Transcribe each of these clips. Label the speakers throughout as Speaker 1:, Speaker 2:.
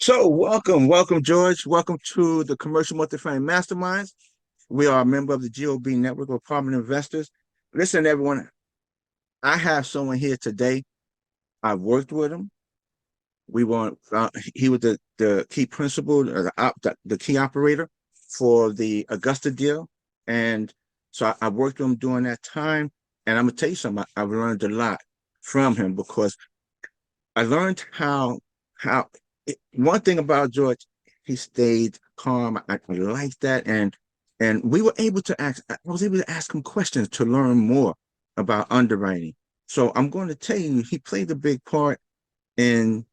Speaker 1: So, welcome, George. Welcome to the Commercial Multifamily Masterminds. We are a member of the GOB Network of Apartment Investors. Listen, everyone, I have someone here today. I worked with him. We want he was the key principal, the key operator for the Augusta deal, and so I worked with him during that time. And I'm gonna tell you something. I've learned a lot from him because I learned how one thing about George, he stayed calm. I like that, and we were able to ask. I was able to ask him questions to learn more about underwriting. So I'm going to tell you, he played a big part in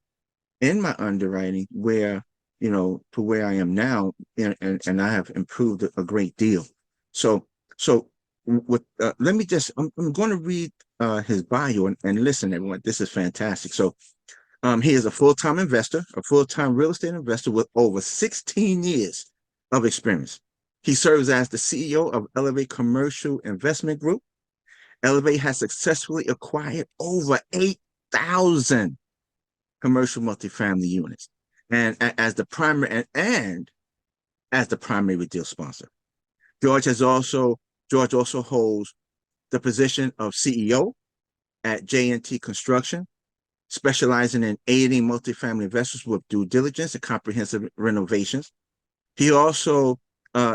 Speaker 1: my underwriting, where to where I am now, and I have improved a great deal. So so with let me just I'm going to read his bio, and listen, everyone, this is fantastic. So he is a full-time investor, a full-time real estate investor with over 16 years of experience. He serves as the CEO of Elevate Commercial Investment Group. Elevate has successfully acquired over 8,000 commercial multifamily units, and as the primary and as the primary deal sponsor. George has also George also holds the position of CEO at JNT Construction, specializing in aiding multifamily investors with due diligence and comprehensive renovations. He also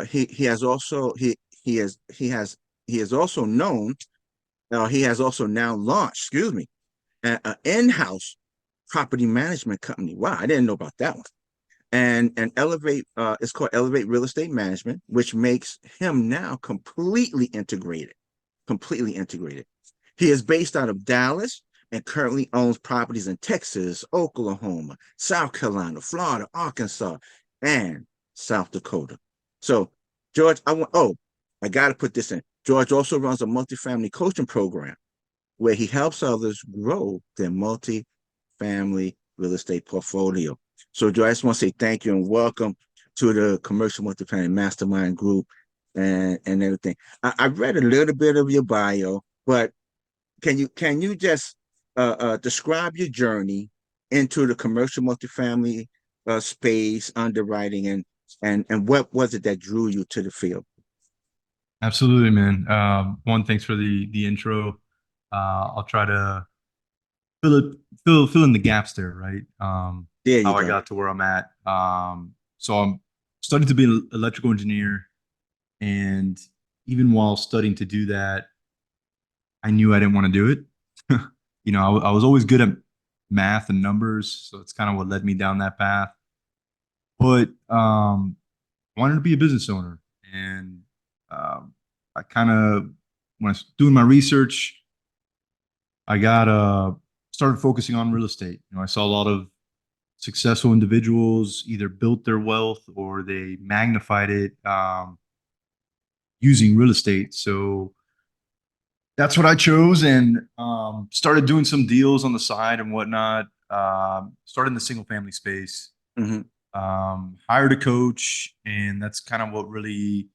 Speaker 1: he has also he has also known he has also now launched, excuse me, an in-house property management company. Wow, I didn't know about that one. And Elevate, it's called Elevate Real Estate Management, which makes him now completely integrated. Completely integrated. He is based out of Dallas and currently owns properties in Texas, Oklahoma, South Carolina, Florida, Arkansas, and South Dakota. So, George, I got to put this in. George also runs a multifamily coaching program where he helps others grow their multifamily real estate portfolio. So, George, I just want to say thank you and welcome to the Commercial Multifamily Mastermind Group and everything. I read a little bit of your bio, but can you just describe your journey into the commercial multifamily space, underwriting, and what was it that drew you to the field?
Speaker 2: Absolutely, man. One, thanks for the intro. I'll try to fill it fill in the gaps there, right?
Speaker 1: There you
Speaker 2: How I
Speaker 1: go.
Speaker 2: got to where I'm at. So I'm studying to be an electrical engineer, and even while studying to do that, I knew I didn't want to do it. I was always good at math and numbers, so it's kind of what led me down that path. But wanted to be a business owner, and I kind of when I was doing my research, I got started focusing on real estate. I saw a lot of successful individuals either built their wealth or they magnified it using real estate. So that's what I chose, and started doing some deals on the side and whatnot. Started in the single family space.
Speaker 1: Hmm.
Speaker 2: Hired a coach, and that's kind of what really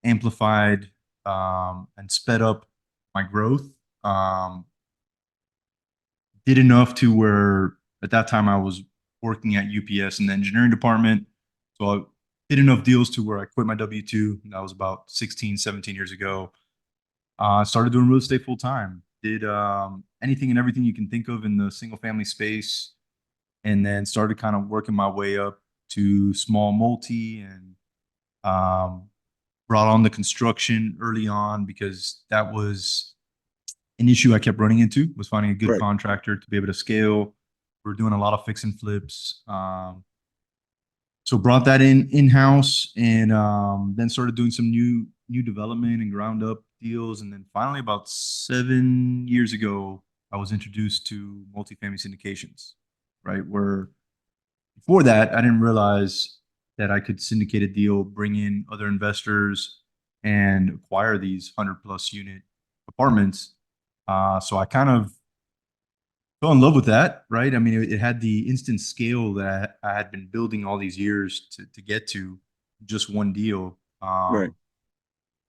Speaker 2: amplified and sped up my growth. Um, did enough to where at that time I was working at UPS in the engineering department. So I did enough deals to where I quit my W-2. That was about 16, 17 years ago. Started doing real estate full time. Did anything and everything you can think of in the single family space, and then started kind of working my way up to small multi, and um, brought on the construction early on because that was an issue I kept running into, was finding a good
Speaker 1: Right.
Speaker 2: contractor to be able to scale. We're doing a lot of fix and flips. So brought that in house, and then started doing some new development and ground up deals. And then finally, about 7 years ago, I was introduced to multifamily syndications, right? Where before that, I didn't realize that I could syndicate a deal, bring in other investors, and acquire these 100+ unit apartments. So I kind of fell in love with that, right? I mean, it had the instant scale that I had been building all these years to get to just one deal.
Speaker 1: Right.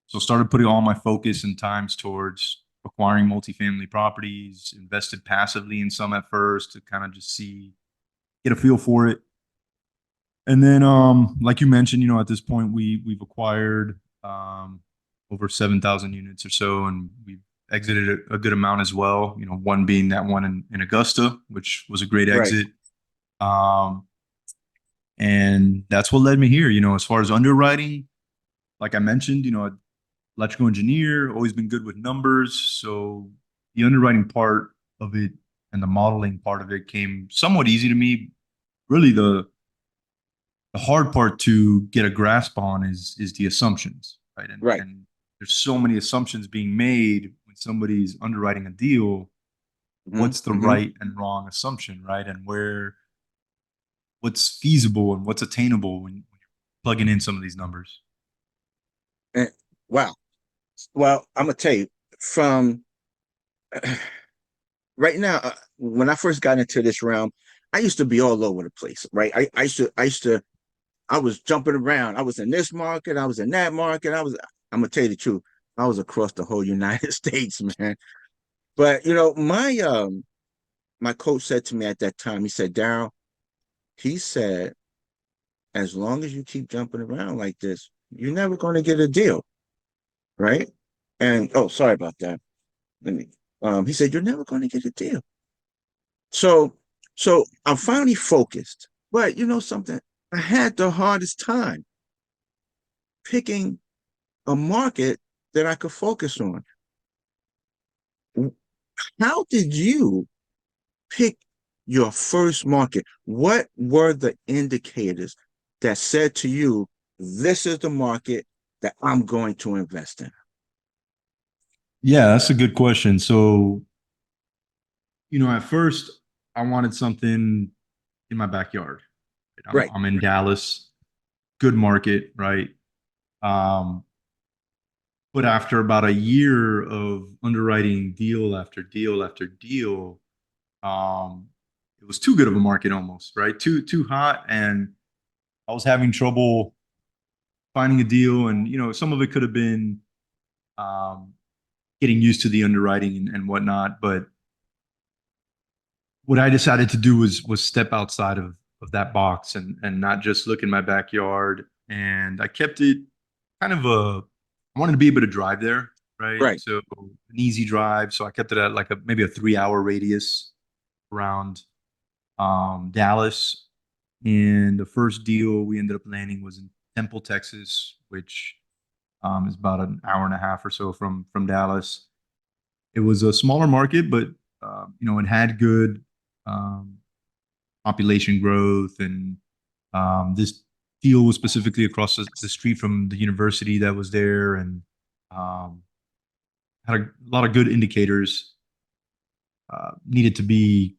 Speaker 2: So started putting all my focus and times towards acquiring multifamily properties, invested passively in some at first to kind of just get a feel for it. And then, like you mentioned, at this point we've acquired over 7,000 units or so, and we've exited a good amount as well. One being that one in Augusta, which was a great
Speaker 1: Right,
Speaker 2: exit. Um, and that's what led me here. As far as underwriting, like I mentioned, electrical engineer, always been good with numbers. So the underwriting part of it and the modeling part of it came somewhat easy to me. Really, the hard part to get a grasp on is the assumptions, right? And
Speaker 1: right.
Speaker 2: and there's so many assumptions being made when somebody's underwriting a deal.
Speaker 1: Hmm.
Speaker 2: What's the
Speaker 1: Hmm.
Speaker 2: right and wrong assumption, right? And what's feasible and what's attainable when you're plugging in some of these numbers.
Speaker 1: And wow. Well, I'm gonna tell you from right now. When I first got into this realm, I used to be all over the place. Right. I was jumping around. I was in this market. I was in that market. I'm gonna tell you the truth. I was across the whole United States, man. But my coach said to me at that time, he said, Daryl, he said, as long as you keep jumping around like this, you're never going to get a deal, right? And oh, sorry about that. Let me. He said, you're never going to get a deal. So, so I'm finally focused. But you know something? I had the hardest time picking a market that I could focus on. How did you pick your first market? What were the indicators that said to you, this is the market that I'm going to invest in?
Speaker 2: Yeah, that's a good question. So, at first I wanted something in my backyard. I'm,
Speaker 1: Right.
Speaker 2: I'm in Dallas, good market, right? Um, but after about a year of underwriting deal after deal after deal, um, it was too good of a market almost, right? Too hot, and I was having trouble finding a deal. And some of it could have been um, getting used to the underwriting and whatnot. But what I decided to do was step outside of that box and not just look in my backyard. And I kept it kind of I wanted to be able to drive there, right?
Speaker 1: Right.
Speaker 2: So an easy drive. So I kept it at like maybe a 3 hour radius around Dallas. And the first deal we ended up landing was in Temple, Texas, which is about an hour and a half or so from Dallas. It was a smaller market, but it had good um, population growth, and this deal was specifically across the street from the university that was there, and um, had a lot of good indicators. Needed to be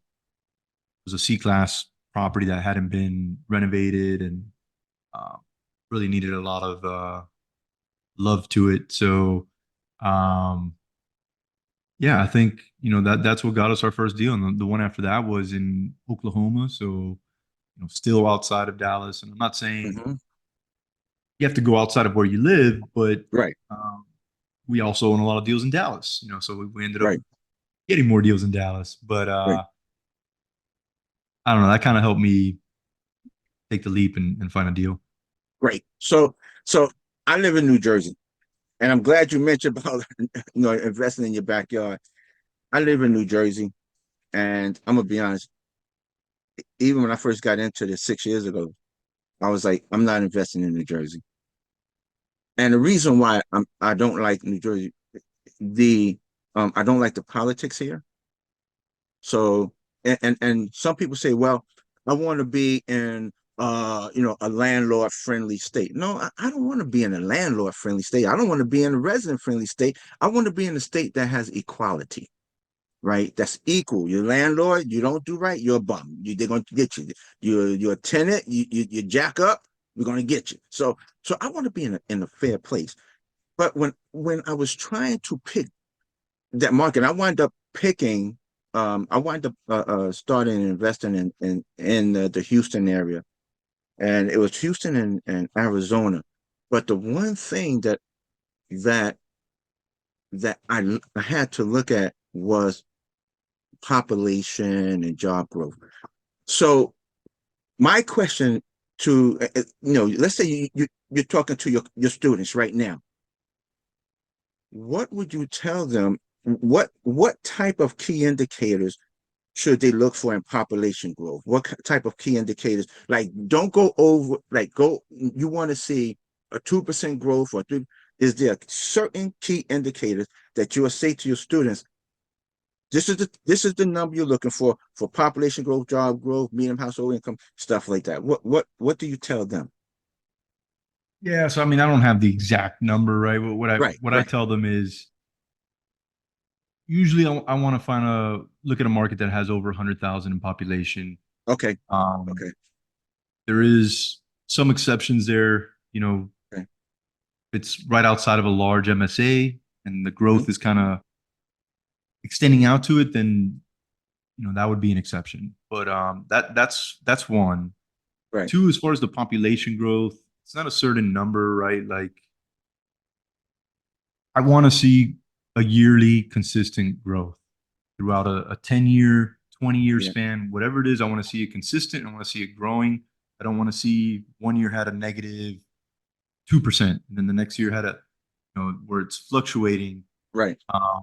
Speaker 2: was a C class property that hadn't been renovated, and uh, really needed a lot of love to it. So um, yeah, I think that's what got us our first deal, and the one after that was in Oklahoma. So still outside of Dallas. And I'm not saying
Speaker 1: Hmm.
Speaker 2: you have to go outside of where you live, but
Speaker 1: Right.
Speaker 2: um, we also own a lot of deals in Dallas. So we ended up
Speaker 1: Right.
Speaker 2: getting more deals in Dallas. But
Speaker 1: Right.
Speaker 2: I don't know. That kind of helped me take the leap and find a deal.
Speaker 1: Right. So I live in New Jersey, and I'm glad you mentioned about investing in your backyard. I live in New Jersey, and I'm gonna be honest. Even when I first got into this 6 years ago, I was like, I'm not investing in New Jersey. And the reason why I don't like New Jersey, the I don't like the politics here. So and some people say, well, I want to be in a landlord friendly state. No, I don't want to be in a landlord friendly state. I don't want to be in a resident friendly state. I want to be in a state that has equality, right? That's equal. Your landlord, you don't do right, you're a bum. They're going to get you. You're a tenant, you jack up, we're going to get you. So I want to be in a fair place. But when I was trying to pick that market, I wind up picking. I wind up starting investing in the Houston area, and it was Houston and Arizona. But the one thing that I had to look at was population and job growth. So my question to let's say you're talking to your students right now. What would you tell them? What type of key indicators should they look for in population growth? What type of key indicators? Like, don't go over, like, go, you want to see a 2% growth or three. Is there certain key indicators that you will say to your students, this is the number you're looking for population growth, job growth, medium household income, stuff like that. What do you tell them?
Speaker 2: Yeah, so I mean, I don't have the exact number, right? But what I
Speaker 1: Right,
Speaker 2: what I
Speaker 1: right.
Speaker 2: tell them is usually I want to find a look at a market that has over 100,000 in population.
Speaker 1: Okay,
Speaker 2: Um,
Speaker 1: okay,
Speaker 2: there is some exceptions there.
Speaker 1: okay.
Speaker 2: It's right outside of a large MSA and the
Speaker 1: Hmm.
Speaker 2: growth is kind of extending out to it, then that would be an exception. But that's one.
Speaker 1: Right,
Speaker 2: Two, as far as the population growth, it's not a certain number, right? Like I want to see a yearly consistent growth throughout a 10-year, 20-year
Speaker 1: yeah,
Speaker 2: span, whatever it is. I want to see it consistent. I want to see it growing. I don't want to see one year had a negative 2%, and then the next year had where it's fluctuating.
Speaker 1: right,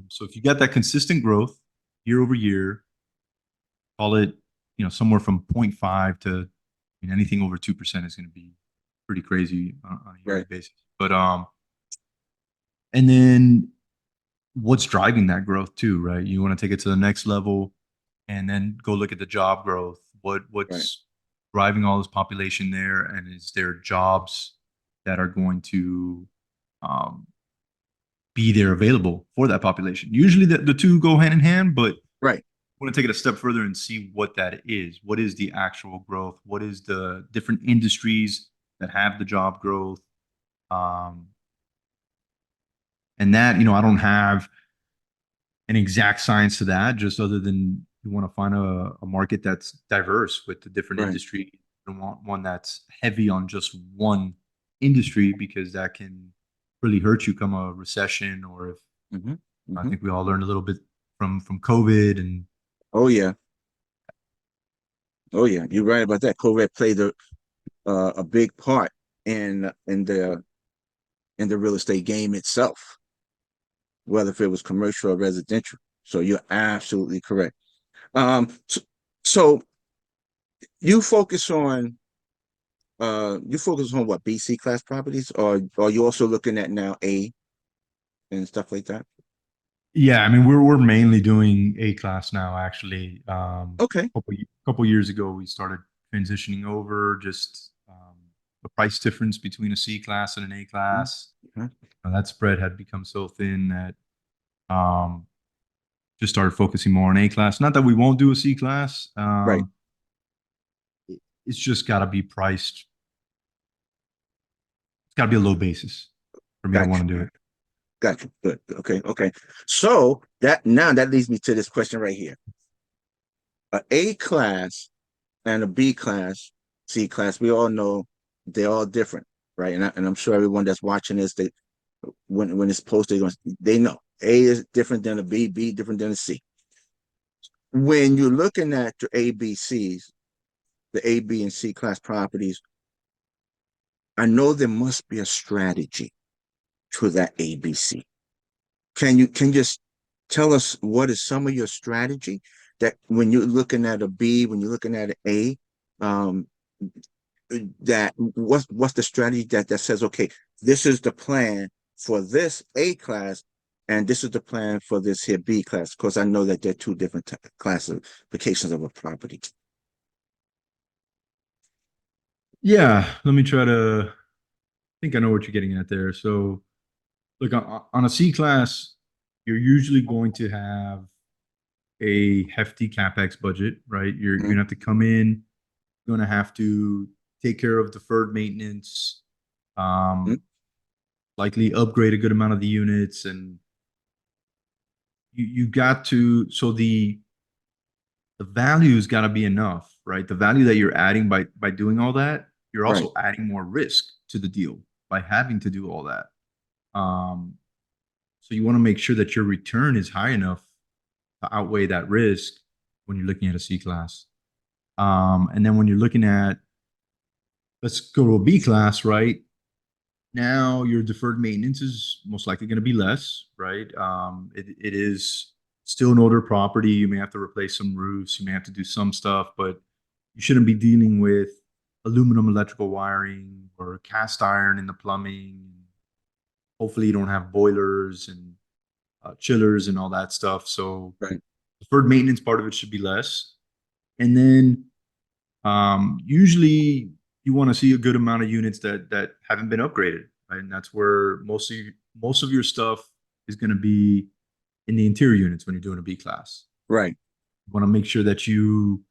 Speaker 2: So if you got that consistent growth year over year, call it, somewhere from 0.5 to, anything over 2% is going to be pretty crazy on a yearly
Speaker 1: right,
Speaker 2: basis. But and then what's driving that growth too, right? You want to take it to the next level and then go look at the job growth.
Speaker 1: right,
Speaker 2: What's driving all this population there, and is there jobs that are going to um, be there available for that population? Usually the two go hand in hand, but
Speaker 1: right.
Speaker 2: I want to take it a step further and see what that is. What is the actual growth? What is the different industries that have the job growth? Um, and that, I don't have an exact science to that, just other than you want to find a market that's diverse with the different
Speaker 1: Right.
Speaker 2: industry. You don't want one that's heavy on just one industry because that can really hurt you come a recession, or if
Speaker 1: Hmm.
Speaker 2: I
Speaker 1: Hmm.
Speaker 2: think we all learned a little bit from COVID and
Speaker 1: Oh yeah. Oh yeah. You're right about that. COVID played a big part in the real estate game itself, whether if it was commercial or residential. So you're absolutely correct. So you focus on what, BC class properties, or are you also looking at now A and stuff like that?
Speaker 2: yeah, I mean we're mainly doing A class now. Actually,
Speaker 1: Okay.
Speaker 2: couple years ago we started transitioning over. Just the price difference between a C class and an A class,
Speaker 1: Mhm.
Speaker 2: that spread had become so thin that um, just started focusing more on A class. Not that we won't do a C class.
Speaker 1: Right.
Speaker 2: It's just got to be priced. It's got to be a low basis for me to
Speaker 1: Gotcha.
Speaker 2: want to do it.
Speaker 1: Gotcha. Good. Okay. Okay. So that leads me to this question right here. A class and a B class, C class, we all know they're all different, right? And I'm sure everyone that's watching this, when it's posted, they know A is different than a B, B different than a C. When you're looking at your A, B, C's, the A, B, and C class properties, I know there must be a strategy to that A, B, C. Can you just tell us what is some of your strategy that when you're looking at a B, when you're looking at an A, um, that what's the strategy that says, okay, this is the plan for this A class, and this is the plan for this here B class, because I know that they're two different classifications of a property.
Speaker 2: Yeah, let me try to. I think I know what you're getting at there. So, look on a C class, you're usually going to have a hefty capex budget, right? You're
Speaker 1: Mhm.
Speaker 2: gonna have to come in. You're gonna have to take care of deferred maintenance.
Speaker 1: Mhm.
Speaker 2: Um, Likely upgrade a good amount of the units, and you got to. So the value's got to be enough, right? The value that you're adding by doing all that, you're
Speaker 1: Right,
Speaker 2: also adding more risk to the deal by having to do all that. Um, so you want to make sure that your return is high enough to outweigh that risk when you're looking at a C class. And then when you're looking at let's go to a B class, right? Now your deferred maintenance is most likely going to be less, right? It is still an older property. You may have to replace some roofs, you may have to do some stuff, but you shouldn't be dealing with aluminum electrical wiring or cast iron in the plumbing. Hopefully, you don't have boilers and chillers and all that stuff. So,
Speaker 1: Right.
Speaker 2: deferred maintenance part of it should be less. And then usually you want to see a good amount of units that haven't been upgraded, right? And that's where most of your stuff is going to be in the interior units when you're doing a B class.
Speaker 1: Right.
Speaker 2: You want to make sure that you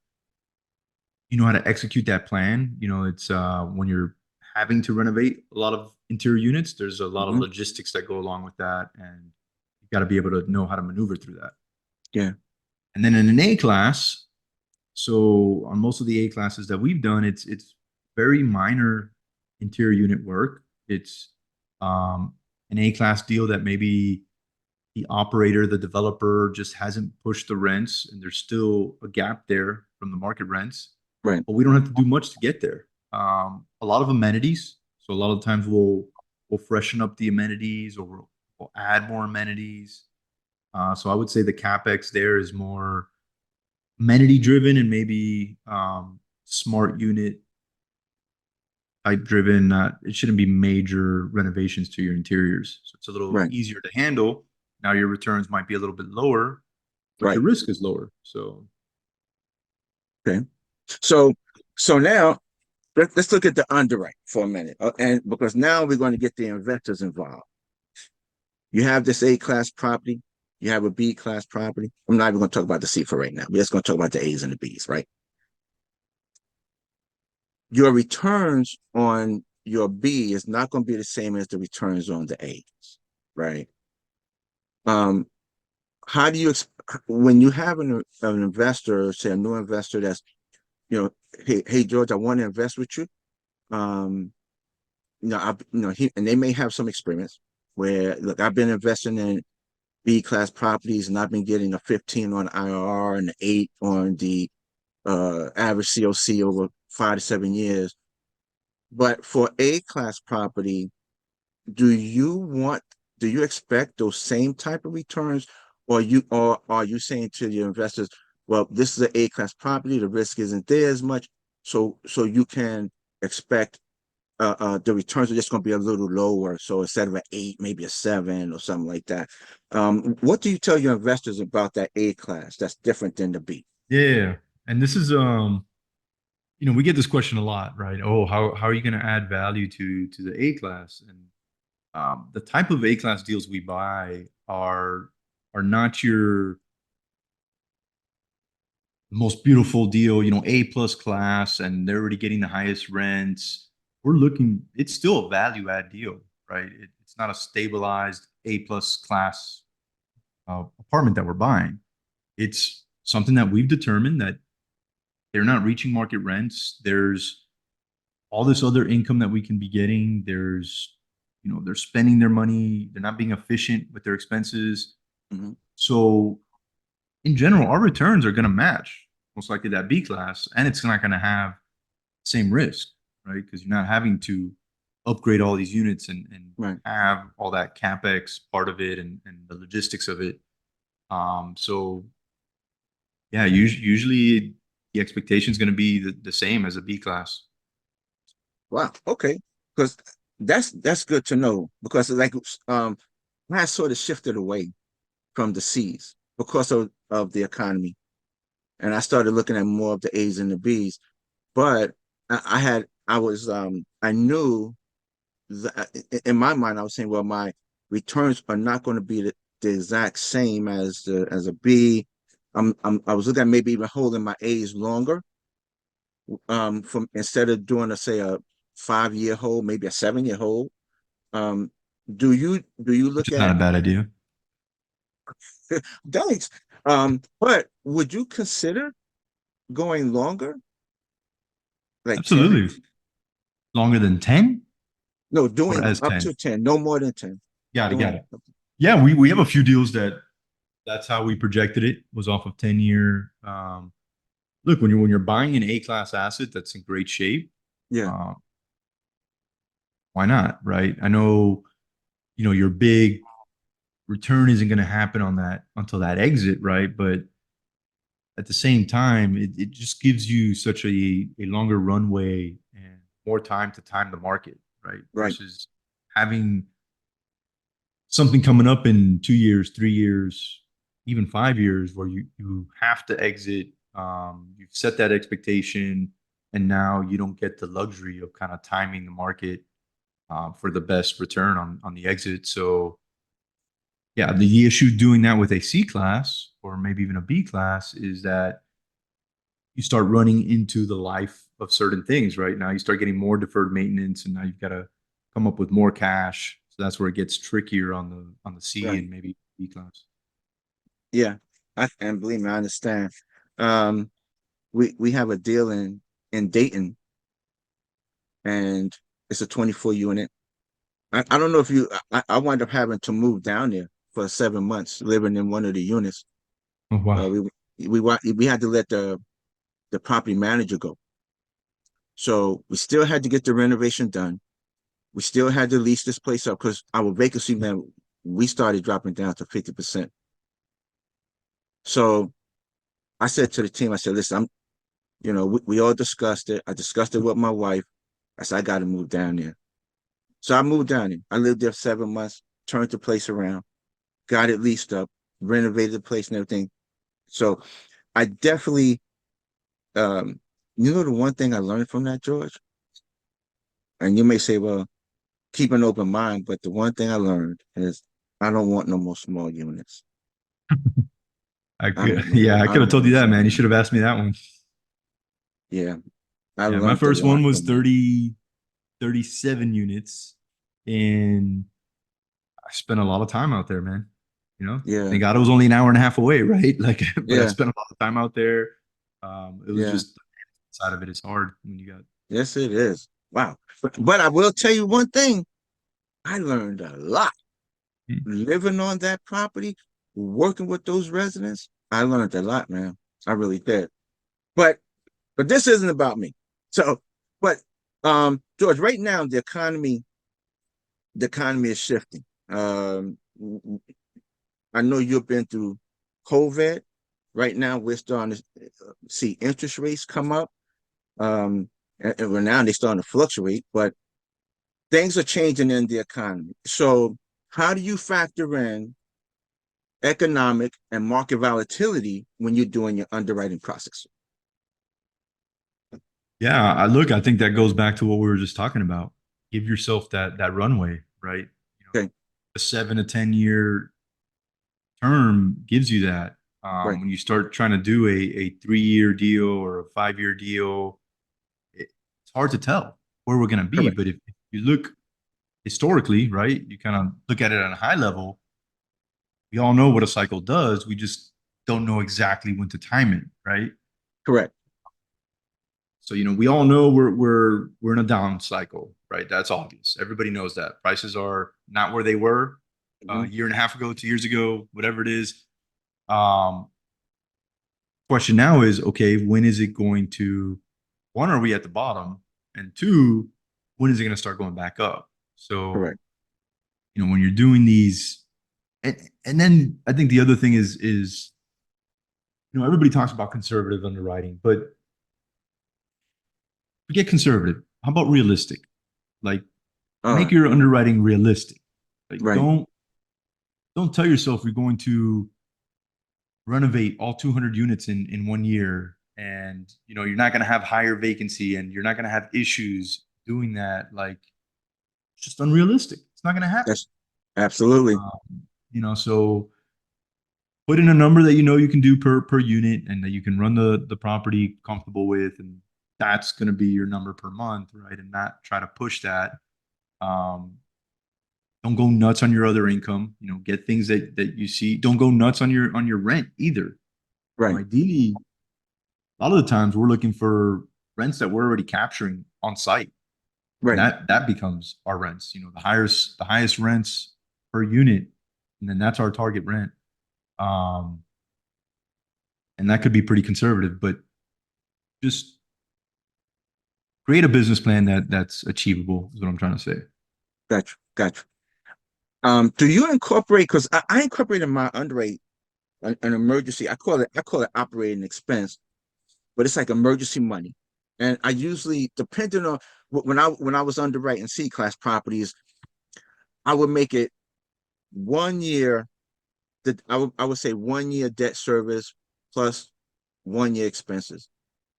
Speaker 2: know how to execute that plan. You know, it's when you're having to renovate a lot of interior units, there's a lot of
Speaker 1: Hmm.
Speaker 2: logistics that go along with that, and you got to be able to know how to maneuver through that.
Speaker 1: Yeah.
Speaker 2: And then in an A class, so on most of the A classes that we've done, it's very minor interior unit work. It's um, an A class deal that maybe the operator, the developer just hasn't pushed the rents, and there's still a gap there from the market rents.
Speaker 1: Right.
Speaker 2: But we don't have to do much to get there. A lot of amenities. So a lot of times we'll freshen up the amenities or we'll add more amenities. So I would say the capex there is more amenity driven and maybe smart unit type driven. Not it shouldn't be major renovations to your interiors, so it's a little
Speaker 1: Right.
Speaker 2: easier to handle. Now your returns might be a little bit lower, but
Speaker 1: Right.
Speaker 2: your risk is lower. So
Speaker 1: Okay. So so now let's look at the underwrite for a minute, and because now we're going to get the investors involved. You have this A class property, you have a B class property. I'm not even going to talk about the C for right now. We're just going to talk about the A's and the B's, right? Your returns on your B is not going to be the same as the returns on the A's, right? Um, how do you when you have an investor, say a new investor that's, hey George, I want to invest with you. Um, and they may have some experience where, look, I've been investing in B class properties and I've been getting a 15 on IRR and an 8 on the average COC over 5 to 7 years. But for A class property, do you want do you expect those same type of returns, or are you saying to your investors, well, this is an A class property, the risk isn't there as much, so you can expect the returns are just going to be a little lower. So instead of an 8, maybe a 7 or something like that. What do you tell your investors about that A class that's different than the B?
Speaker 2: yeah, and this is we get this question a lot, right? Oh, how are you going to add value to the A class? And the type of A class deals we buy are not your most beautiful deal, A plus class, and they're already getting the highest rents. It's still a value add deal, right? It's not a stabilized A plus class apartment that we're buying. It's something that we've determined that they're not reaching market rents. There's all this other income that we can be getting. They're spending their money. They're not being efficient with their expenses.
Speaker 1: Mm-hmm.
Speaker 2: So in general, our returns are going to match most likely that B class, and it's not going to have the same risk, right? Because you're not having to upgrade all these units and
Speaker 1: Right.
Speaker 2: have all that capex part of it and the logistics of it. So yeah, usually the expectation is going to be the same as a B class.
Speaker 1: Wow. Okay. Because that's good to know, because like I sort of shifted away from the C's because of the economy, and I started looking at more of the A's and the B's. But I knew that in my mind I was saying, well, my returns are not going to be the exact same as a B. I was looking at maybe even holding my A's longer, from instead of doing say a 5 year hold, maybe a 7 year hold. Um, do you
Speaker 2: Which
Speaker 1: look
Speaker 2: is not
Speaker 1: at
Speaker 2: a bad idea.
Speaker 1: thanks? But would you consider going longer, like 10?
Speaker 2: Absolutely. Longer than 10
Speaker 1: No,
Speaker 2: or
Speaker 1: doing
Speaker 2: as
Speaker 1: up
Speaker 2: 10.
Speaker 1: to 10, no more than 10.
Speaker 2: Got it. Got
Speaker 1: Doing
Speaker 2: it. Yeah, we have a few deals that's how we projected it was off of 10-year. Look, when you're buying an A class asset that's in great shape,
Speaker 1: Yeah.
Speaker 2: uh, why not? Right. I know, your big return isn't going to happen on that until that exit. Right. But at the same time, it just gives you such a longer runway and more time to time the market. Right.
Speaker 1: Right.
Speaker 2: Versus having something coming up in 2 years, 3 years, even 5 years, where you have to exit. You've set that expectation, and now you don't get the luxury of kind of timing the market for the best return on the exit. So yeah, the issue doing that with a C class or maybe even a B class is that you start running into the life of certain things. Right now, you start getting more deferred maintenance, and now you've got to come up with more cash. So that's where it gets trickier on the C
Speaker 1: Right.
Speaker 2: and maybe B class.
Speaker 1: Yeah. And believe me, I understand. Um, we have a deal in Dayton, and it's a 24 unit. I don't know if I wound up having to move down there for 7 months, living in one of the units.
Speaker 2: Oh
Speaker 1: Uh,
Speaker 2: wow.
Speaker 1: we had to let the property manager go. So we still had to get the renovation done. We still had to lease this place up because our vacancy, man, we started dropping down to 50%. So I said to the team, I said, listen, we all discussed it. I discussed it with my wife. I said, I got to move down there. So I moved down there. I lived there 7 months, turned the place around, got it leased up, renovated the place and everything. So I definitely, um, the one thing I learned from that, George, and you may say, well, keep an open mind, but the one thing I learned is I don't want no more small units. I don't know.
Speaker 2: Yeah, I
Speaker 1: I
Speaker 2: could have
Speaker 1: don't
Speaker 2: told you
Speaker 1: want
Speaker 2: that,
Speaker 1: small
Speaker 2: man. You should
Speaker 1: units.
Speaker 2: have asked me that one.
Speaker 1: Yeah, I
Speaker 2: Yeah, my
Speaker 1: learned a
Speaker 2: first
Speaker 1: lot
Speaker 2: one was
Speaker 1: from that.
Speaker 2: 37 units, and I spent a lot of time out there, man.
Speaker 1: Yeah,
Speaker 2: Thank God it was only an hour and a half away, right? Like, but I
Speaker 1: yeah,
Speaker 2: spent a lot of time out there. It was
Speaker 1: yeah.
Speaker 2: just the side of it is hard when you got.
Speaker 1: Yes, it is. Wow. But I will tell you one thing. I learned a lot
Speaker 2: Hmm.
Speaker 1: living on that property, working with those residents. I learned a lot, man. I really did. But but this isn't about me. So, but George, right now the economy is shifting. Um, I know you've been through COVID. Right now, we're starting to see interest rates come up. And now they're starting to fluctuate, but things are changing in the economy. So, how do you factor in economic and market volatility when you're doing your underwriting process?
Speaker 2: Yeah, I think that goes back to what we were just talking about. Give yourself that runway, right?
Speaker 1: Okay,
Speaker 2: A 7 to 10 year term gives you that.
Speaker 1: right,
Speaker 2: When you start trying to do a 3 year deal or a 5 year deal, it's hard to tell where we're going to be.
Speaker 1: correct,
Speaker 2: But if you look historically, right, you kind of look at it on a high level, we all know what a cycle does. We just don't know exactly when to time it, right?
Speaker 1: correct.
Speaker 2: So, we all know we're in a down cycle, right? That's obvious. Everybody knows that prices are not where they were a
Speaker 1: Mhm.
Speaker 2: year and a half ago, 2 years ago, whatever it is. Um, Question now is, okay, when is it going to, one, are we at the bottom? And two, when is it going to start going back up? So,
Speaker 1: Correct.
Speaker 2: when you're doing these, and then I think the other thing is, everybody talks about conservative underwriting, but forget conservative. How about realistic? Like,
Speaker 1: All
Speaker 2: make
Speaker 1: right.
Speaker 2: your underwriting realistic. Like,
Speaker 1: Right.
Speaker 2: don't tell yourself you're going to renovate all 200 units in 1 year, and you're not going to have higher vacancy, and you're not going to have issues doing that. Like, it's just unrealistic. It's not going to happen.
Speaker 1: That's absolutely
Speaker 2: So put in a number that you can do per unit, and that you can run the property comfortable with, and that's going to be your number per month, right? And not try to push that. um, don't go nuts on your other income. Get things that you see. Don't go nuts on your rent either.
Speaker 1: right.
Speaker 2: Ideally, a lot of the times we're looking for rents that we're already capturing on site, and
Speaker 1: Right.
Speaker 2: that becomes our rents. The highest rents per unit, and then that's our target rent. um and that could be pretty conservative, but just create a business plan that's achievable is what I'm trying to say.
Speaker 1: Gotcha. Gotcha. Do you incorporate? Because I incorporated my underwrite an emergency. I call it operating expense, but it's like emergency money. And I usually, depending on when I was underwriting C class properties, I would make it 1 year. That I would say 1 year debt service plus 1 year expenses.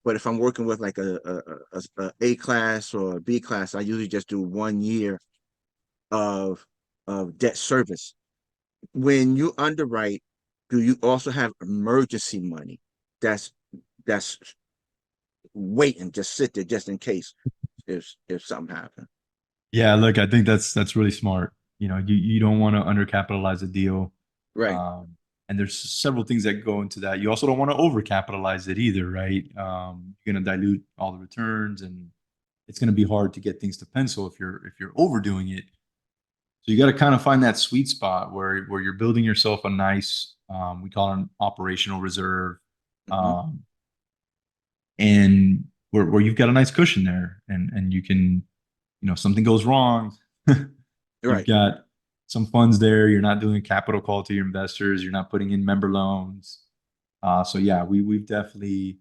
Speaker 1: But if I'm working with like a class or a B class, I usually just do 1 year of debt service. When you underwrite, do you also have emergency money that's that's waiting, just sit there just in case if something happens?
Speaker 2: Yeah, look, I think that's really smart. You know, you don't want to undercapitalize a deal.
Speaker 1: Right.
Speaker 2: Um, and there's several things that go into that. You also don't want to overcapitalize it either, right? You're going to dilute all the returns, and it's going to be hard to get things to pencil if you're overdoing it. So you got to kind of find that sweet spot where you're building yourself a nice, we call it an operational reserve,
Speaker 1: Hmm.
Speaker 2: um, and where you've got a nice cushion there, and you can, something goes wrong, you've
Speaker 1: Right.
Speaker 2: got some funds there. You're not doing a capital call to your investors. You're not putting in member loans. So yeah, we've definitely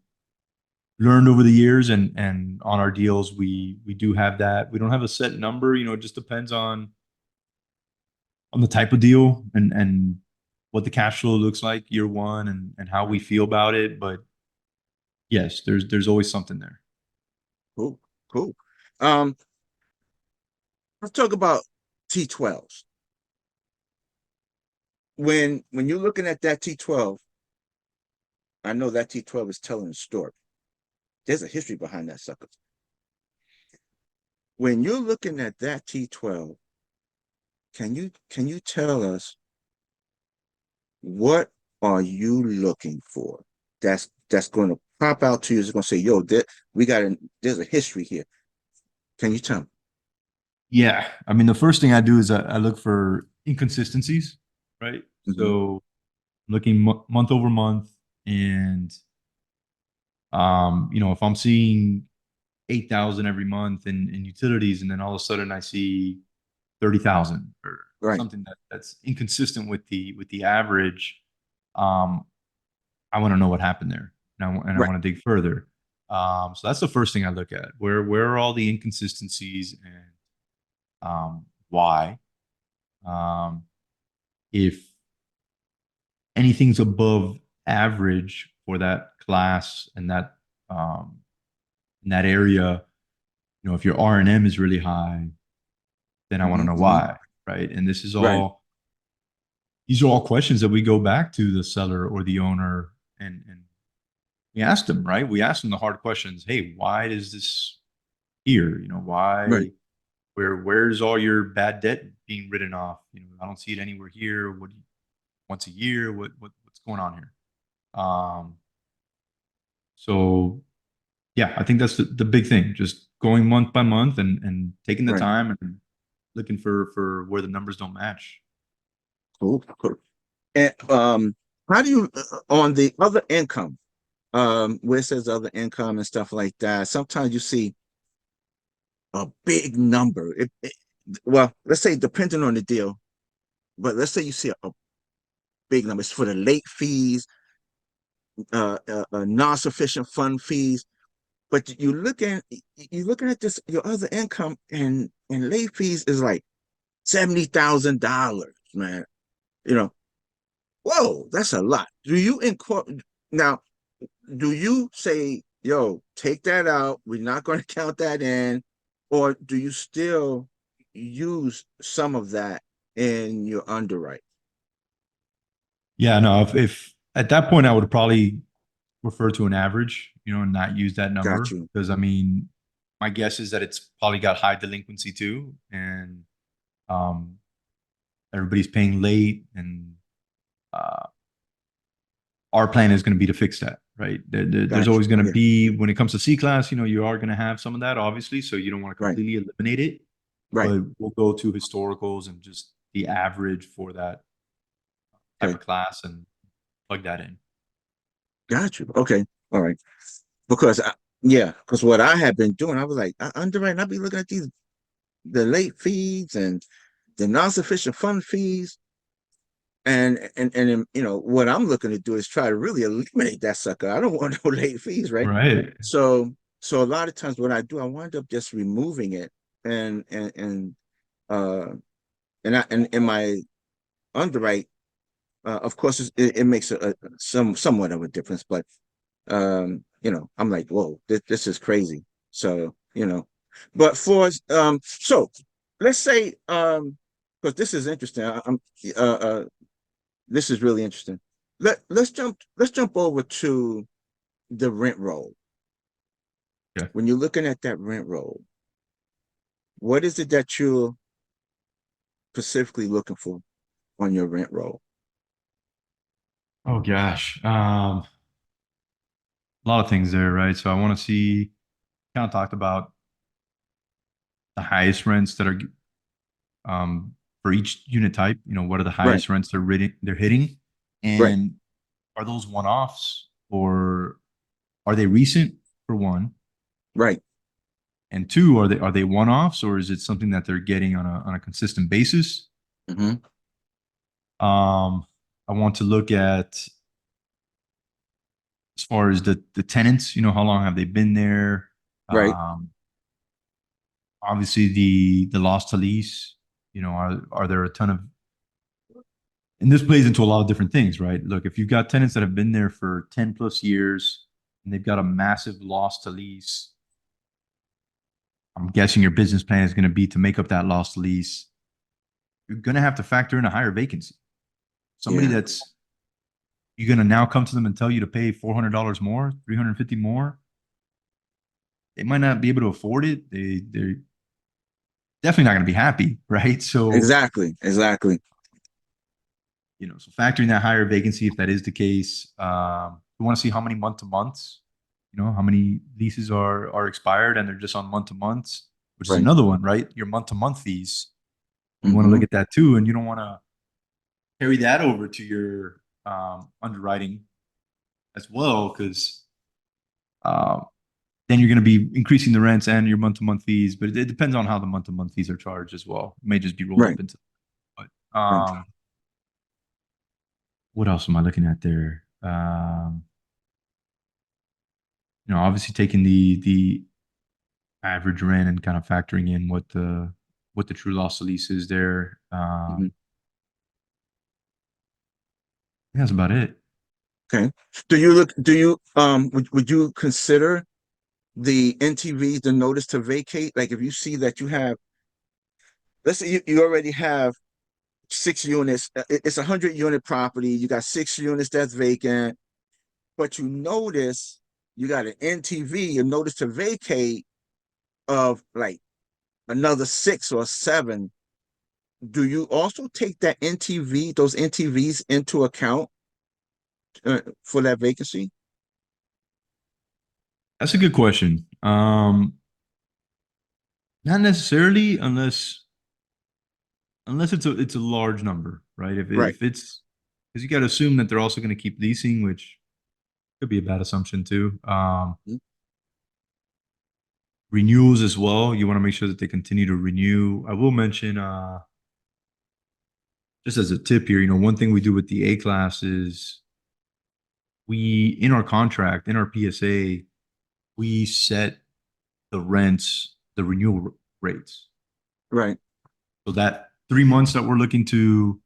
Speaker 2: learned over the years, and on our deals, we do have that. We don't have a set number. It just depends on the type of deal and what the cash flow looks like year one, and how we
Speaker 1: Right.
Speaker 2: feel about it. But yes, there's always something there.
Speaker 1: Cool. Cool. Um, let's talk about T12s. When you're looking at that T12, I know that T12 is telling a story. There's a history behind that sucker. When you're looking at that T12, can you tell us what are you looking for? That's going to pop out to you. It's going to say, "Yo, there's a history here." Can you tell me?
Speaker 2: Yeah, I mean, the first thing I do is I look for inconsistencies, right?
Speaker 1: Hmm.
Speaker 2: So looking month over month, and if I'm seeing 8,000 every month in utilities, and then all of a sudden I see 30,000 or
Speaker 1: Right.
Speaker 2: something that's inconsistent with the average. um, I want to know what happened there, and I
Speaker 1: Right.
Speaker 2: want to dig further. So that's the first thing I look at. Where are all the inconsistencies, and why? Um, if anything's above average for that class and that um, in that area, if your R&M is really high, then I want to
Speaker 1: Hmm.
Speaker 2: know
Speaker 1: Hmm.
Speaker 2: why, right? And
Speaker 1: Right.
Speaker 2: these are all questions that we go back to the seller or the owner, and we ask them, right? We ask them the hard questions. Hey, why is this here?
Speaker 1: Right.
Speaker 2: Why, where's all your bad debt being written off? I don't see it anywhere here. Once a year? What's going on here? Um, so yeah, I think that's the big thing. Just going month by month, and taking the
Speaker 1: Right.
Speaker 2: time and looking for where the numbers don't match.
Speaker 1: Cool. Cool. And how do you on the other income, where it says other income and stuff like that? Sometimes you see a big number. Well, let's say depending on the deal, but let's say you see a big number. It's for the late fees, non-sufficient fund fees. But you're looking at this your other income, and late fees is like $70,000, man. You know, whoa, that's a lot. Do you incorporate now? Do you say, "Yo, take that out. We're not going to count that in," or do you still use some of that in your underwrite?
Speaker 2: Yeah, no, if at that point I would probably refer to an average, and not use that
Speaker 1: Got
Speaker 2: number,
Speaker 1: you.
Speaker 2: because I mean, my guess is that it's probably got high delinquency too, and um, everybody's paying late, and uh, our plan is going to be to fix that, right? There's
Speaker 1: Got
Speaker 2: always
Speaker 1: you.
Speaker 2: going to
Speaker 1: Yeah.
Speaker 2: be, when it comes to C class, you are going to have some of that, obviously, so you don't want to
Speaker 1: Right.
Speaker 2: completely eliminate it,
Speaker 1: Right.
Speaker 2: but we'll go to historicals and just the average for that type
Speaker 1: Okay.
Speaker 2: of class and plug that in.
Speaker 1: Got you. Okay. All right. Because yeah, because what I had been doing, I was like, underwriting. I'd be looking at these the late fees and the non-sufficient fund fees. And you know what I'm looking to do is try to really eliminate that sucker. I don't want no late fees, right?
Speaker 2: Right.
Speaker 1: So so a lot of times what I do, I wind up just removing it and uh and in my underwrite, of course it makes somewhat of a difference, but you know, I'm like, whoa, this is crazy. So, you know, but so let's say, because this is interesting. Uh, uh, this is really interesting. Let's jump over to the rent roll.
Speaker 2: Yeah.
Speaker 1: When you're looking at that rent roll, what is it that you're specifically looking for on your rent roll?
Speaker 2: Oh gosh. A lot of things there, right? So I want to see, kind of talked about the highest rents that are for each unit type. You know, what are the
Speaker 1: Right,
Speaker 2: highest rents they're hitting,
Speaker 1: right,
Speaker 2: and are those one-offs or are they recent for one,
Speaker 1: right.
Speaker 2: and two, are they one-offs or is it something that they're getting on a consistent basis?
Speaker 1: Hmm.
Speaker 2: I want to look at as far as the tenants. You know, how long have they been there?
Speaker 1: Right.
Speaker 2: Um, Obviously the loss to lease. You know, are there a ton of, and this plays into a lot of different things, right? Look, if you've got tenants that have been there for 10 plus years and they've got a massive loss to lease, I'm guessing your business plan is going to be to make up that loss to lease. You're going to have to factor in a higher vacancy. Somebody
Speaker 1: Yeah,
Speaker 2: that's, you're going to now come to them and tell you to pay $400 more, 350 more. They might not be able to afford it. They're definitely not going to be happy, right? So,
Speaker 1: exactly, exactly.
Speaker 2: you know, so factoring that higher vacancy, if that is the case, we want to see how many month to months, you know, how many leases are expired and they're just on month to months, which is
Speaker 1: Right.
Speaker 2: another one, right? Your month to month fees. You want to
Speaker 1: Hmm.
Speaker 2: look at that too, and you don't want to carry that over to your underwriting as well, because um, then you're going to be increasing the rents and your month to month fees. But it depends on how the month to month fees are charged as well. It may just be rolled
Speaker 1: Right.
Speaker 2: up into. But
Speaker 1: Right.
Speaker 2: what else am I looking at there? You know, obviously taking the average rent and kind of factoring in what the true loss to lease is there.
Speaker 1: Mhm.
Speaker 2: I think that's about it.
Speaker 1: Okay. Do you would you consider the NTVs, the notice to vacate? Like if you see that you have, let's say you already have 6 units, it's a 100 unit property, you got 6 units that's vacant, but you notice you got an NTV, a notice to vacate of like another 6 or 7. Do you also take that NTV, those NTVs into account for that vacancy?
Speaker 2: That's a good question. Not necessarily unless it's a large number, right?
Speaker 1: Right.
Speaker 2: If it's, because you got to assume that they're also going to keep leasing, which could be a bad assumption too.
Speaker 1: Mhm.
Speaker 2: Renewals as well. You want to make sure that they continue to renew. I will mention, just as a tip here, you know, one thing we do with the A class is we, in our contract, in our PSA, we set the rents, the renewal rates.
Speaker 1: Right.
Speaker 2: So that 3 months that we're looking to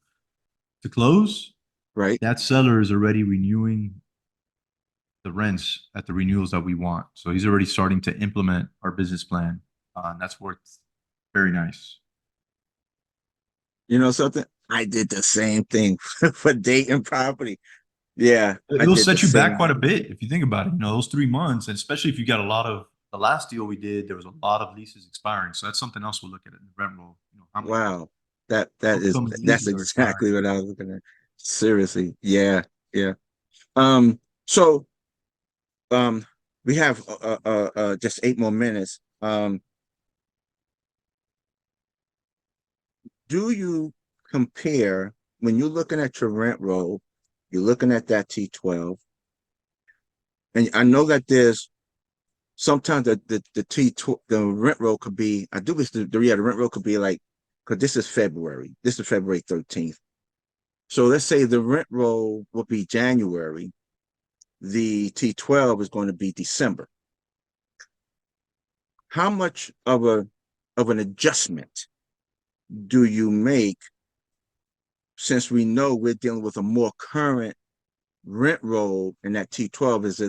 Speaker 2: close,
Speaker 1: Right.
Speaker 2: that seller is already renewing the rents at the renewals that we want. So he's already starting to implement our business plan. And that's worked very nice.
Speaker 1: You know something? I did the same thing for Dayton property. Yeah, I
Speaker 2: It'll
Speaker 1: did the
Speaker 2: set you back
Speaker 1: same.
Speaker 2: quite a bit if you think about it. You know, those 3 months, and especially if you got a lot of the last deal we did, there was a lot of leases expiring. So that's something else we'll look at in the rent roll. You know,
Speaker 1: Wow. That is
Speaker 2: upcoming
Speaker 1: that's
Speaker 2: leases are expiring.
Speaker 1: exactly what I was looking at. Seriously. Yeah, yeah. Um, so um we have just 8 more minutes. Do you compare when you're looking at your rent roll, you're looking at that T12, and I know that there's sometimes the rent roll could be, I do wish the rent roll could be like, because this is February 13th. So let's say the rent roll will be January, the T12 is going to be December. How much of an adjustment do you make, since we know we're dealing with a more current rent roll and that T12 is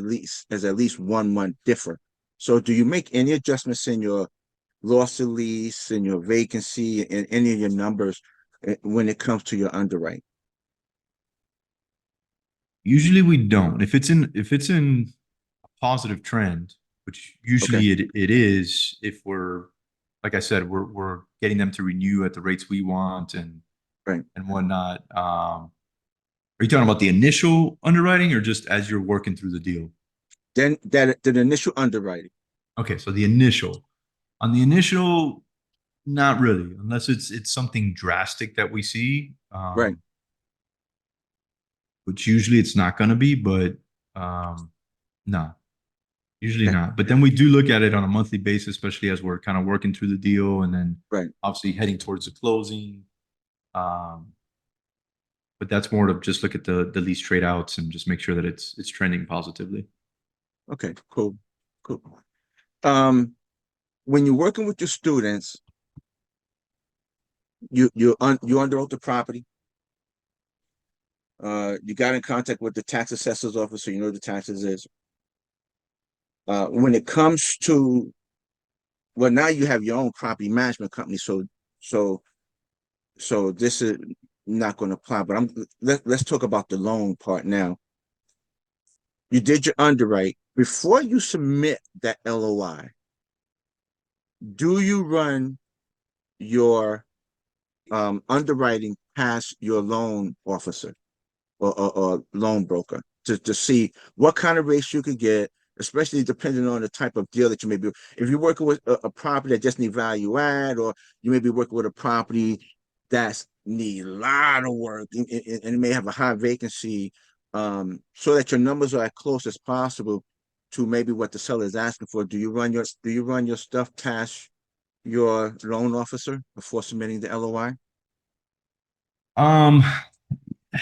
Speaker 1: at least 1 month different? So do you make any adjustments in your loss to lease and your vacancy and any of your numbers when it comes to your underwriting?
Speaker 2: Usually we don't. If it's in a positive trend, which
Speaker 1: Okay,
Speaker 2: usually it is, if we're like I said, we're getting them to renew at the rates we want
Speaker 1: right.
Speaker 2: and whatnot. Are you talking about the initial underwriting or just as you're working through the deal?
Speaker 1: Then that the initial underwriting.
Speaker 2: Okay, so the initial. On the initial, not really, unless it's something drastic that we see,
Speaker 1: Right.
Speaker 2: which usually it's not going to be, but um, no, usually
Speaker 1: Okay.
Speaker 2: not. But then we do look at it on a monthly basis, especially as we're kind of working through the deal and then
Speaker 1: Right.
Speaker 2: obviously heading towards the closing. Um, but that's more to just look at the lease trade outs and just make sure that it's trending positively.
Speaker 1: Okay. Cool. Cool. Um, when you're working with your students, you underwrote the property. You got in contact with the tax assessor's office, so you know the taxes is. When it comes to, well, now you have your own property management company, so so this is not going to apply. But let's talk about the loan part now. You did your underwrite before you submit that LOI. Do you run your underwriting past your loan officer or loan broker to see what kind of rates you could get, especially depending on the type of deal that you may be. If you're working with a property that just need value add, or you may be working with a property that's need a lot of work and it may have a high vacancy, so that your numbers are as close as possible to maybe what the seller is asking for. Do you run your stuff past your loan officer before submitting the LOI?
Speaker 2: Um,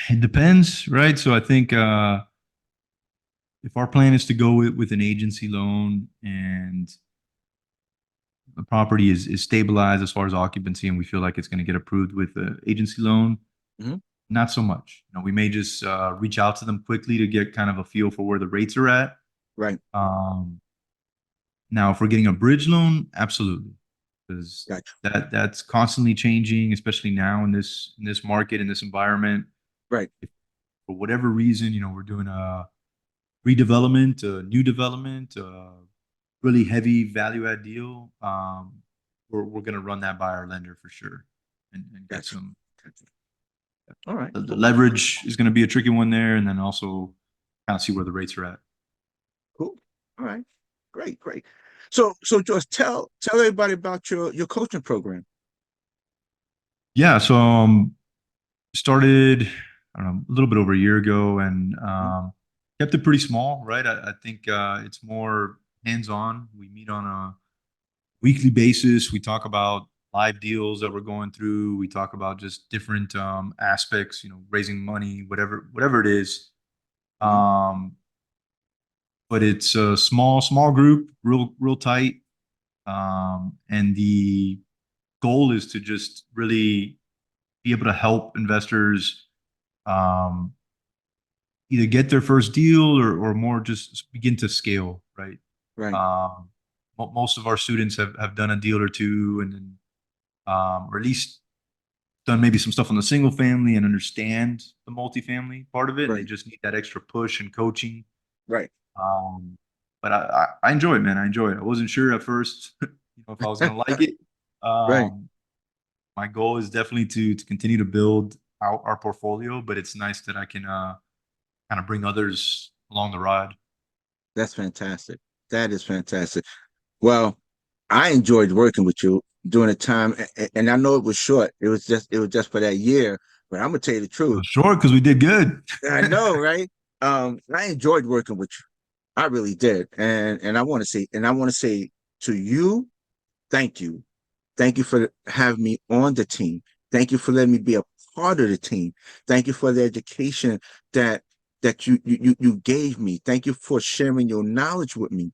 Speaker 2: it depends, right? So I think if our plan is to go with an agency loan and the property is stabilized as far as occupancy and we feel like it's going to get approved with the agency loan,
Speaker 1: Mhm.
Speaker 2: not so much. We may just reach out to them quickly to get kind of a feel for where the rates are at.
Speaker 1: Right.
Speaker 2: Um, Now, if we're getting a bridge loan, absolutely, because
Speaker 1: Gotcha.
Speaker 2: that's constantly changing, especially now in this market in this environment.
Speaker 1: Right.
Speaker 2: If for whatever reason, we're doing a redevelopment, a new development, really heavy value add deal, we're going to run that by our lender for sure and get
Speaker 1: Gotcha.
Speaker 2: some.
Speaker 1: Gotcha. All right.
Speaker 2: The
Speaker 1: Cool.
Speaker 2: leverage is going to be a tricky one there, and then also kind of see where the rates are at.
Speaker 1: Cool. All right. Great. Great. So George, tell everybody about your coaching program.
Speaker 2: Yeah, so started I don't know a little bit over a year ago and
Speaker 1: Mhm.
Speaker 2: kept it pretty small, right? I think it's more hands-on. We meet on a weekly basis. We talk about live deals that we're going through. We talk about just different aspects, raising money, whatever it is.
Speaker 1: Mhm.
Speaker 2: Um, but it's a small group, real tight. And the goal is to just really be able to help investors um, either get their first deal or more just begin to scale, right?
Speaker 1: Right.
Speaker 2: Um, Most of our students have done a deal or two and then, or at least done maybe some stuff on the single family and understand the multifamily part of it. And they
Speaker 1: Right.
Speaker 2: just need that extra push and coaching.
Speaker 1: Right.
Speaker 2: Um, but I enjoy it, man. I enjoy it. I wasn't sure at first, if I was going to like it.
Speaker 1: Right.
Speaker 2: Um, my goal is definitely to continue to build out our portfolio, but it's nice that I can, kind of bring others along the ride.
Speaker 1: That's fantastic. That is fantastic. Well, I enjoyed working with you during the time, and I know it was short. It was just for that year. But I'm gonna tell you the
Speaker 2: It
Speaker 1: truth.
Speaker 2: was short because we did good.
Speaker 1: I know, right? I enjoyed working with you. I really did. And I want to say to you, thank you. Thank you for having me on the team. Thank you for letting me be a part of the team. Thank you for the education that you gave me. Thank you for sharing your knowledge with me.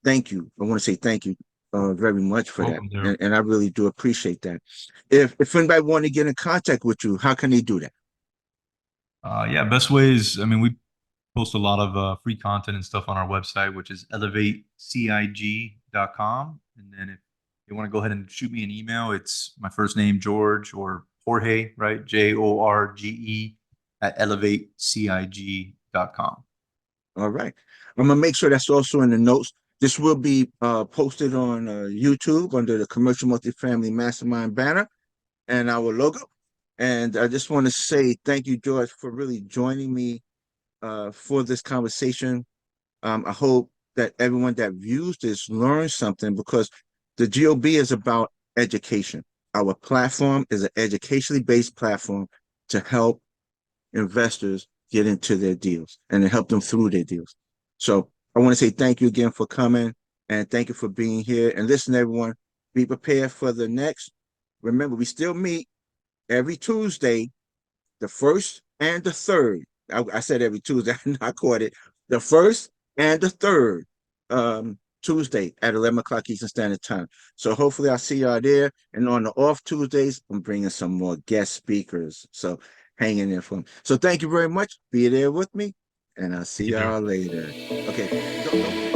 Speaker 1: Thank you. I want to say thank you very much for that.
Speaker 2: Welcome, there.
Speaker 1: And I really do appreciate that. If anybody want to get in contact with you, how can they do that?
Speaker 2: Yeah, best ways. I mean, we post a lot of free content and stuff on our website, which is elevatecig.com. And then if you want to go ahead and shoot me an email, it's my first name, George, or Jorge, right? Jorge at elevatecig.com.
Speaker 1: All right. I'm gonna make sure that's also in the notes. This will be posted on YouTube under the Commercial Multifamily Mastermind banner and our logo. And I just want to say thank you, George, for really joining me for this conversation. I hope that everyone that views this learns something because the GOB is about education. Our platform is an educationally based platform to help investors get into their deals and to help them through their deals. So I want to say thank you again for coming and thank you for being here. And listen, everyone, be prepared for the next. Remember, we still meet every Tuesday, the first and the third. I said every Tuesday, I caught it. The first and the third Tuesday at 11 o'clock Eastern Standard Time. So hopefully I'll see y'all there. And on the off Tuesdays, I'm bringing some more guest speakers. So hang in there for me. So thank you very much. Be there with me, and I'll see
Speaker 2: Thank you,
Speaker 1: y'all
Speaker 2: there.
Speaker 1: later. Okay. Don't